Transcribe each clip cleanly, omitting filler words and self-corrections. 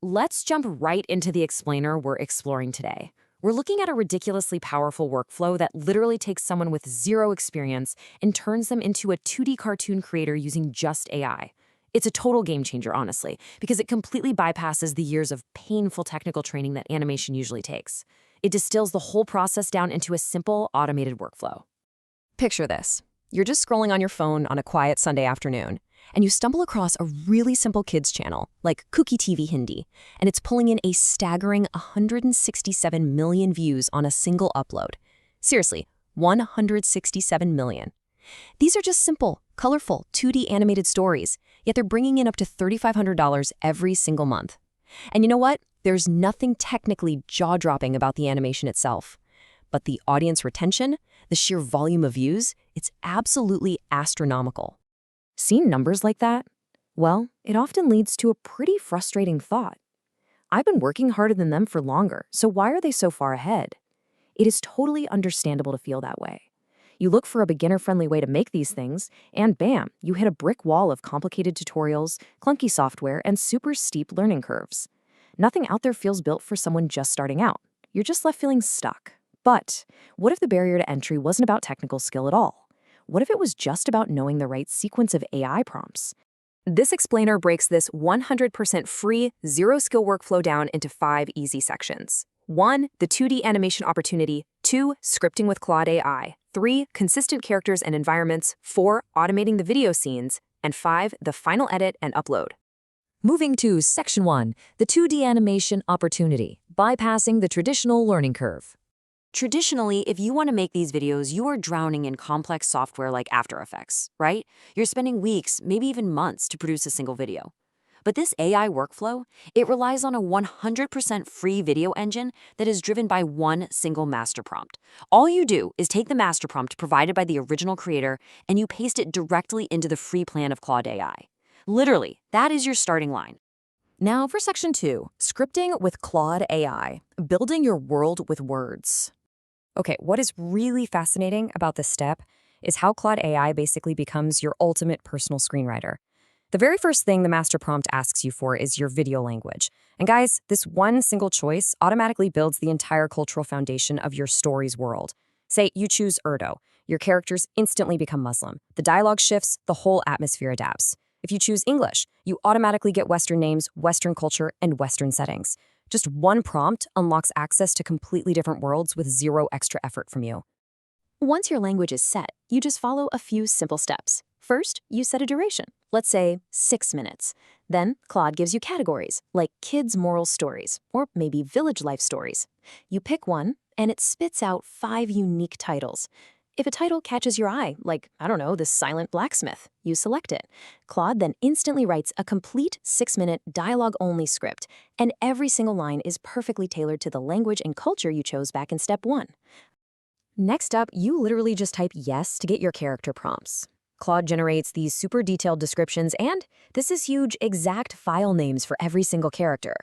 Let's jump right into the explainer we're exploring today. We're looking at a ridiculously powerful workflow that literally takes someone with zero experience and turns them into a 2D cartoon creator using just AI. It's a total game changer, honestly, because it completely bypasses the years of painful technical training that animation usually takes. It distills the whole process down into a simple, automated workflow. Picture this. You're just scrolling on your phone on a quiet Sunday afternoon, and you stumble across a really simple kids channel, like Cookie TV Hindi, and it's pulling in a staggering 167 million views on a single upload. Seriously, 167 million. These are just simple, colorful, 2D animated stories, yet they're bringing in up to $3,500 every single month. And you know what? There's nothing technically jaw-dropping about the animation itself. But the audience retention, the sheer volume of views, it's absolutely astronomical. Seen numbers like that? Well, it often leads to a pretty frustrating thought. I've been working harder than them for longer, so why are they so far ahead? It is totally understandable to feel that way. You look for a beginner-friendly way to make these things, and bam, you hit a brick wall of complicated tutorials, clunky software, and super steep learning curves. Nothing out there feels built for someone just starting out. You're just left feeling stuck. But what if the barrier to entry wasn't about technical skill at all? What if it was just about knowing the right sequence of AI prompts? This explainer breaks this 100% free, zero-skill workflow down into 5 easy sections. 1. The 2D animation opportunity. 2. Scripting with Claude AI. 3. Consistent characters and environments. 4. Automating the video scenes. And 5. The final edit and upload. Moving to Section 1. The 2D animation opportunity. Bypassing the traditional learning curve. Traditionally, if you want to make these videos, you are drowning in complex software like After Effects, right? You're spending weeks, maybe even months to produce a single video. But this AI workflow, it relies on a 100% free video engine that is driven by one single master prompt. All you do is take the master prompt provided by the original creator and you paste it directly into the free plan of Claude AI. Literally, that is your starting line. Now for Section 2, Scripting with Claude AI, building your world with words. Okay, what is really fascinating about this step is how Claude AI basically becomes your ultimate personal screenwriter. The very first thing the master prompt asks you for is your video language. And guys, this one single choice automatically builds the entire cultural foundation of your story's world. Say you choose Urdu, your characters instantly become Muslim. The dialogue shifts, the whole atmosphere adapts. If you choose English, you automatically get Western names, Western culture, and Western settings. Just one prompt unlocks access to completely different worlds with zero extra effort from you. Once your language is set, you just follow a few simple steps. First, you set a duration, let's say 6 minutes. Then, Claude gives you categories, like kids' moral stories, or maybe village life stories. You pick one, and it spits out 5 unique titles. If a title catches your eye, like, I don't know, The Silent Blacksmith, you select it. Claude then instantly writes a complete 6-minute dialogue-only script, and every single line is perfectly tailored to the language and culture you chose back in step 1. Next up, you literally just type yes to get your character prompts. Claude generates these super detailed descriptions, and this is huge, exact file names for every single character.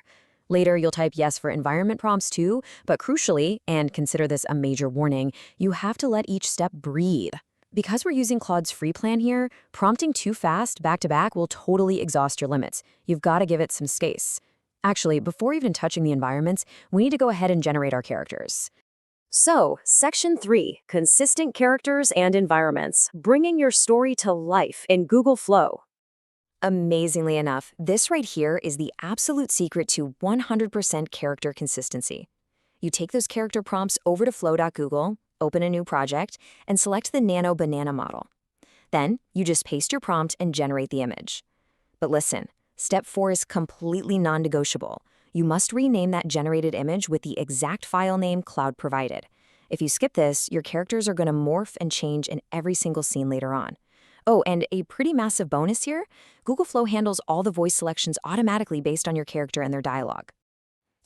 Later, you'll type yes for environment prompts too, but crucially, and consider this a major warning, you have to let each step breathe. Because we're using Claude's free plan here, prompting too fast back to back will totally exhaust your limits. You've got to give it some space. Actually, before even touching the environments, we need to go ahead and generate our characters. So, Section 3, Consistent Characters and Environments, bringing your story to life in Google Flow. Amazingly enough, this right here is the absolute secret to 100% character consistency. You take those character prompts over to flow.google, open a new project, and select the Nano Banana model. Then, you just paste your prompt and generate the image. But listen, step 4 is completely non-negotiable. You must rename that generated image with the exact file name Claude provided. If you skip this, your characters are going to morph and change in every single scene later on. Oh, and a pretty massive bonus here, Google Flow handles all the voice selections automatically based on your character and their dialogue.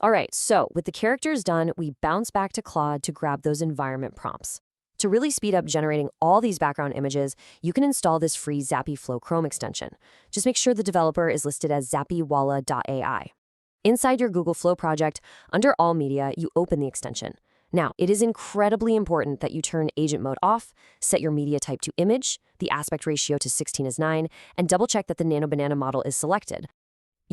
All right, so with the characters done, we bounce back to Claude to grab those environment prompts. To really speed up generating all these background images, you can install this free Zappy Flow Chrome extension. Just make sure the developer is listed as zappywalla.ai. Inside your Google Flow project, under All Media, you open the extension. Now, it is incredibly important that you turn agent mode off, set your media type to image, the aspect ratio to 16:9, and double-check that the Nano Banana model is selected.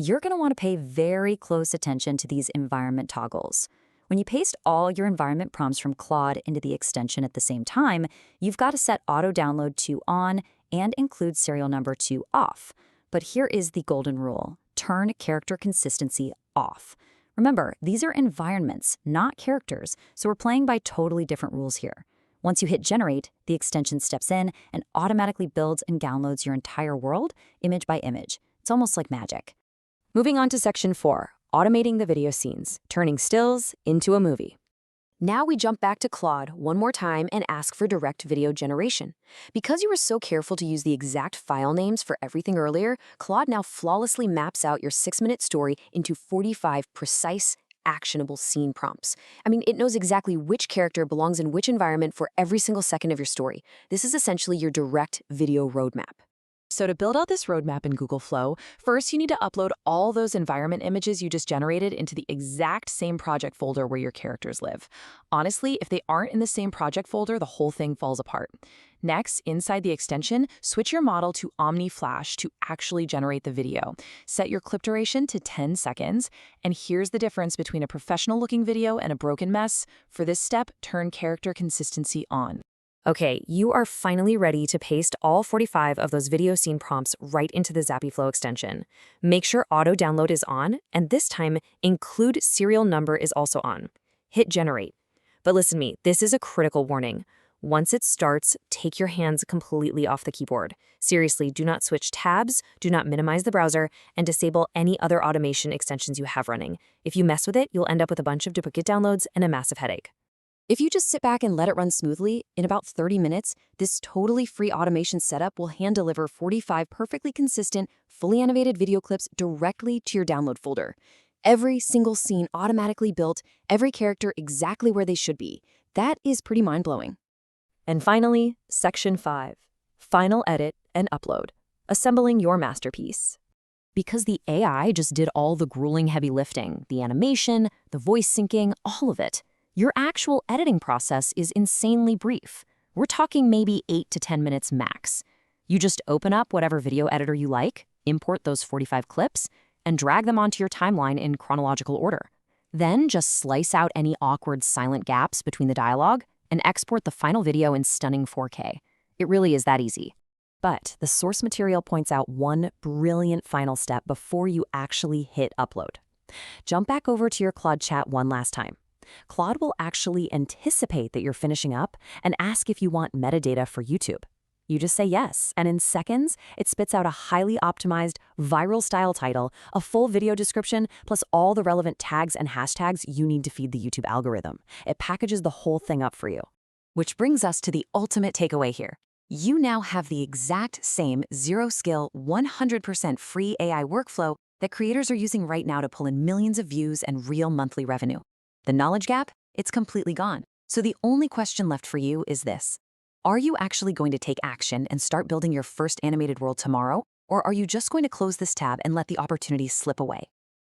You're going to want to pay very close attention to these environment toggles. When you paste all your environment prompts from Claude into the extension at the same time, you've got to set auto download to on and include serial number to off. But here is the golden rule. Turn character consistency off. Remember, these are environments, not characters, so we're playing by totally different rules here. Once you hit generate, the extension steps in and automatically builds and downloads your entire world, image by image. It's almost like magic. Moving on to section 4, automating the video scenes, turning stills into a movie. Now we jump back to Claude one more time and ask for direct video generation. Because you were so careful to use the exact file names for everything earlier, Claude now flawlessly maps out your 6-minute story into 45 precise, actionable scene prompts. I mean, it knows exactly which character belongs in which environment for every single second of your story. This is essentially your direct video roadmap. So to build out this roadmap in Google Flow, first you need to upload all those environment images you just generated into the exact same project folder where your characters live. Honestly, if they aren't in the same project folder, the whole thing falls apart. Next, inside the extension, switch your model to OmniFlash to actually generate the video. Set your clip duration to 10 seconds, and here's the difference between a professional-looking video and a broken mess. For this step, turn character consistency on. Okay, you are finally ready to paste all 45 of those video scene prompts right into the ZappyFlow extension. Make sure auto download is on, and this time, include serial number is also on. Hit generate. But listen to me, this is a critical warning. Once it starts, take your hands completely off the keyboard. Seriously, do not switch tabs, do not minimize the browser, and disable any other automation extensions you have running. If you mess with it, you'll end up with a bunch of duplicate downloads and a massive headache. If you just sit back and let it run smoothly, in about 30 minutes, this totally free automation setup will hand-deliver 45 perfectly consistent, fully animated video clips directly to your download folder. Every single scene automatically built, every character exactly where they should be. That is pretty mind-blowing. And finally, section 5, final edit and upload, assembling your masterpiece. Because the AI just did all the grueling heavy lifting, the animation, the voice syncing, all of it, your actual editing process is insanely brief. We're talking maybe 8 to 10 minutes max. You just open up whatever video editor you like, import those 45 clips, and drag them onto your timeline in chronological order. Then just slice out any awkward silent gaps between the dialogue and export the final video in stunning 4K. It really is that easy. But the source material points out one brilliant final step before you actually hit upload. Jump back over to your Claude chat one last time. Claude will actually anticipate that you're finishing up and ask if you want metadata for YouTube. You just say yes, and in seconds, it spits out a highly optimized, viral-style title, a full video description, plus all the relevant tags and hashtags you need to feed the YouTube algorithm. It packages the whole thing up for you. Which brings us to the ultimate takeaway here. You now have the exact same zero-skill, 100% free AI workflow that creators are using right now to pull in millions of views and real monthly revenue. The knowledge gap? It's completely gone. So the only question left for you is this. Are you actually going to take action and start building your first animated world tomorrow? Or are you just going to close this tab and let the opportunity slip away?